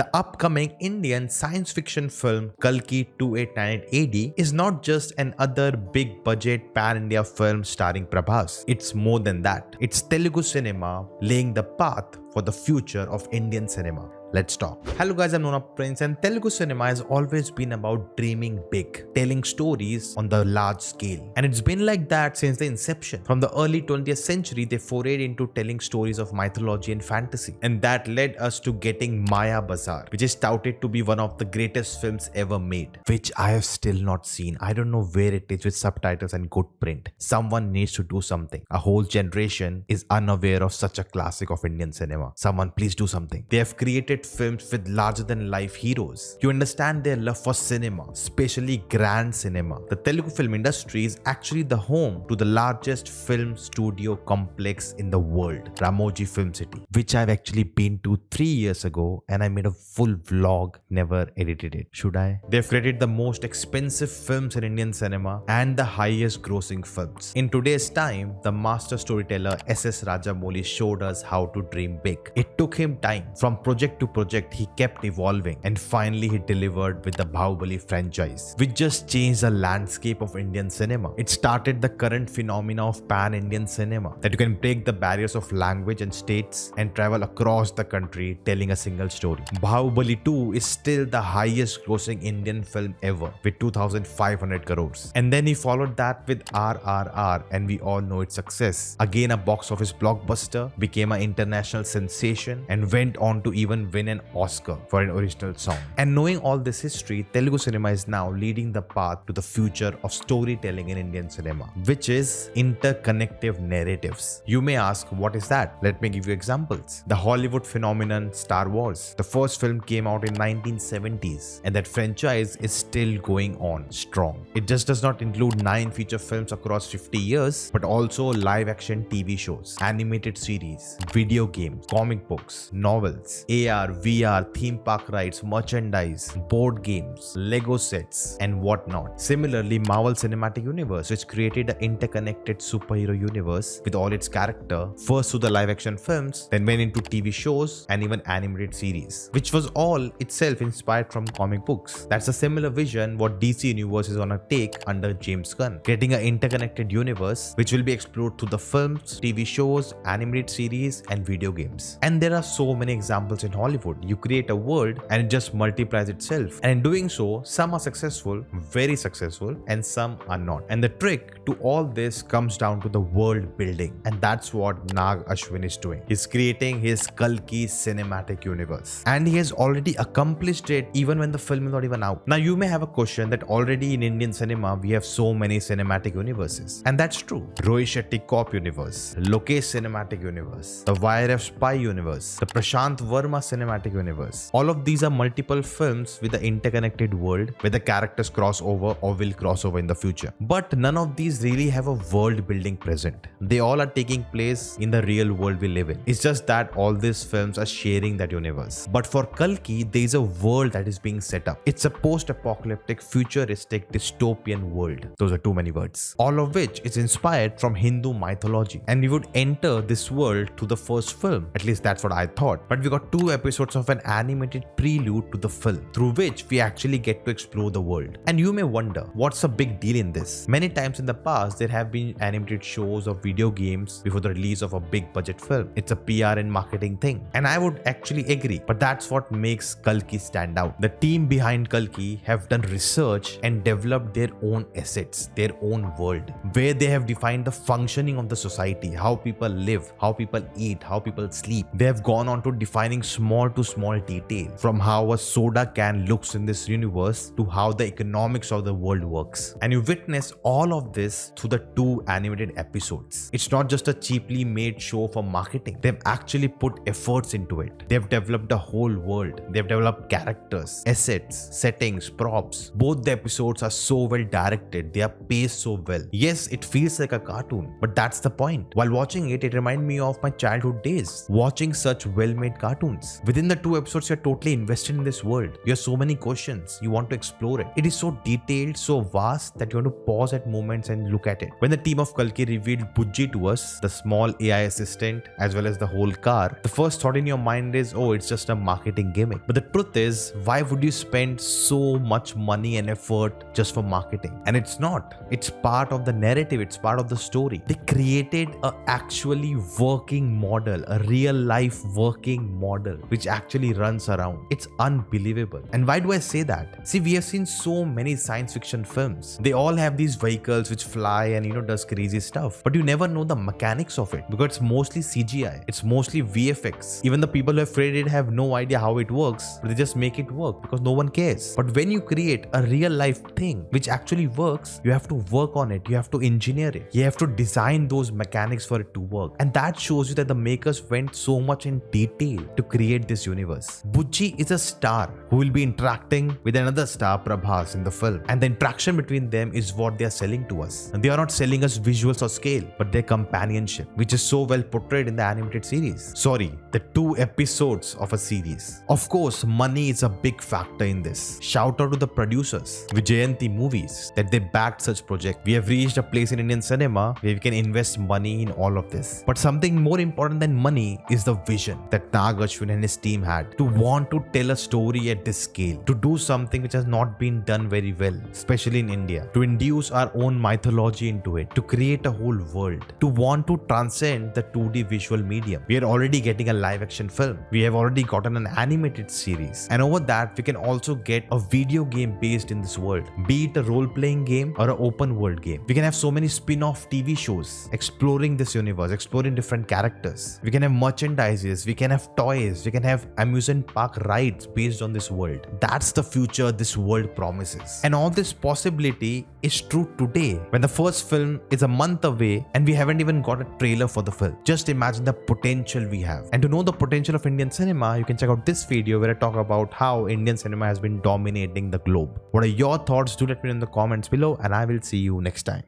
The upcoming Indian science fiction film Kalki 2898 AD is not just another big budget pan-India film starring Prabhas. It's more than that. It's Telugu cinema laying the path for the future of Indian cinema. Let's talk. Hello guys, I'm Nona Prince, and Telugu cinema has always been about dreaming big, telling stories on the large scale. And it's been like that since the inception. From the early 20th century, they forayed into telling stories of mythology and fantasy. And that led us to getting Maya Bazaar, which is touted to be one of the greatest films ever made, which I have still not seen. I don't know where it is with subtitles and good print. Someone needs to do something. A whole generation is unaware of such a classic of Indian cinema. Someone please do something. They have created films with larger than life heroes. You understand their love for cinema, especially grand cinema. The Telugu film industry is actually the home to the largest film studio complex in the world, Ramoji Film City, which I've actually been to 3 years ago, and I made a full vlog, never edited it. Should I? They've created the most expensive films in Indian cinema and the highest grossing films. In today's time, the master storyteller SS Rajamouli showed us how to dream big. It took him time. From project to project, he kept evolving, and finally he delivered with the Bahubali franchise, which just changed the landscape of Indian cinema. It started the current phenomena of pan-Indian cinema, that you can break the barriers of language and states and travel across the country telling a single story. Bahubali 2 is still the highest grossing Indian film ever with 2,500 crores. And then he followed that with RRR, and we all know its success. Again a box office blockbuster, became an international sensation, and went on to even win an Oscar for an original song. And knowing all this history, Telugu cinema is now leading the path to the future of storytelling in Indian cinema, which is interconnective narratives. You may ask, what is that? Let me give you examples. The Hollywood phenomenon Star Wars. The first film came out in 1970s, and that franchise is still going on strong. It just does not include 9 feature films across 50 years, but also live action TV shows, animated series, video games, comic books, novels, AR, VR, theme park rides, merchandise, board games, Lego sets, and whatnot. Similarly, Marvel Cinematic Universe, which created an interconnected superhero universe with all its character, first to the live action films, then went into TV shows and even animated series, which was all itself inspired from comic books. That's a similar vision what DC Universe is gonna take under James Gunn, creating an interconnected universe which will be explored through the films, TV shows, animated series, and video games. And there are so many examples in Hollywood. You create a world and it just multiplies itself. And in doing so, some are successful, very successful, and some are not. And the trick to all this comes down to the world building. And that's what Ashwin is doing. He's creating his Kalki cinematic universe. And he has already accomplished it even when the film is not even out. Now you may have a question that already in Indian cinema, we have so many cinematic universes. And that's true. Rohit Shetty Cop universe, Lokesh cinematic universe, the YRF Spy universe, the Prashant Verma cinematic universe. All of these are multiple films with an interconnected world where the characters cross over or will cross over in the future. But none of these really have a world building present. They all are taking place in the real world we live in. It's just that all these films are sharing that universe. But for Kalki, there is a world that is being set up. It's a post-apocalyptic, futuristic, dystopian world. Those are too many words. All of which is inspired from Hindu mythology. And we would enter this world through the first film. At least that's what I thought. But we got 2 episodes of an animated prelude to the film, through which we actually get to explore the world. And you may wonder, what's a big deal in this? Many times in the past, there have been animated shows or video games before the release of a big budget film. It's a PR and marketing thing. And I would actually agree, but that's what makes Kalki stand out. The team behind Kalki have done research and developed their own assets, their own world, where they have defined the functioning of the society, how people live, how people eat, how people sleep. They have gone on to defining small to small detail, from how a soda can looks in this universe to how the economics of the world works. And you witness all of this through the 2 animated episodes. It's not just a cheaply made show for marketing. They've actually put efforts into it. They've developed a whole world. They've developed characters, assets, settings, props. Both the episodes are so well directed. They are paced so well. Yes, it feels like a cartoon, but that's the point. While watching it, it reminded me of my childhood days, watching such well-made cartoons Within the 2 episodes, you're totally invested in this world. You have so many questions. You want to explore it. It is so detailed, so vast that you want to pause at moments and look at it. When the team of Kalki revealed Bujji to us, the small AI assistant, as well as the whole car, the first thought in your mind is, oh, it's just a marketing gimmick. But the truth is, why would you spend so much money and effort just for marketing? And it's not. It's part of the narrative. It's part of the story. They created a actually working model, a real life working model, which actually runs around. It's unbelievable. And why do I say that? See, we have seen so many science fiction films. They all have these vehicles which fly and does crazy stuff. But you never know the mechanics of it because it's mostly CGI. It's mostly VFX. Even the people who have created it have no idea how it works, but they just make it work because no one cares. But when you create a real life thing which actually works, you have to work on it. You have to engineer it. You have to design those mechanics for it to work. And that shows you that the makers went so much in detail to create this universe. Bujji is a star who will be interacting with another star, Prabhas, in the film. And the interaction between them is what they are selling to us. And they are not selling us visuals or scale, but their companionship, which is so well portrayed in the animated series. Sorry, the 2 episodes of a series. Of course, money is a big factor in this. Shout out to the producers, Vijayanti Movies, that they backed such project. We have reached a place in Indian cinema where we can invest money in all of this. But something more important than money is the vision that Ashwin and his team had to want to tell a story at this scale, to do something which has not been done very well, especially in India, to induce our own mythology into it, to create a whole world, to want to transcend the 2D visual medium. We are already getting a live action film. We have already gotten an animated series. And over that, we can also get a video game based in this world, be it a role-playing game or an open world game. We can have so many spin-off TV shows exploring this universe, exploring different characters. We can have merchandises, we can have toys, we can have amusement park rides based on this world. That's the future this world promises. And all this possibility is true today when the first film is a month away and we haven't even got a trailer for the film. Just imagine the potential we have. And to know the potential of Indian cinema, you can check out this video where I talk about how Indian cinema has been dominating the globe. What are your thoughts? Do let me know in the comments below and I will see you next time.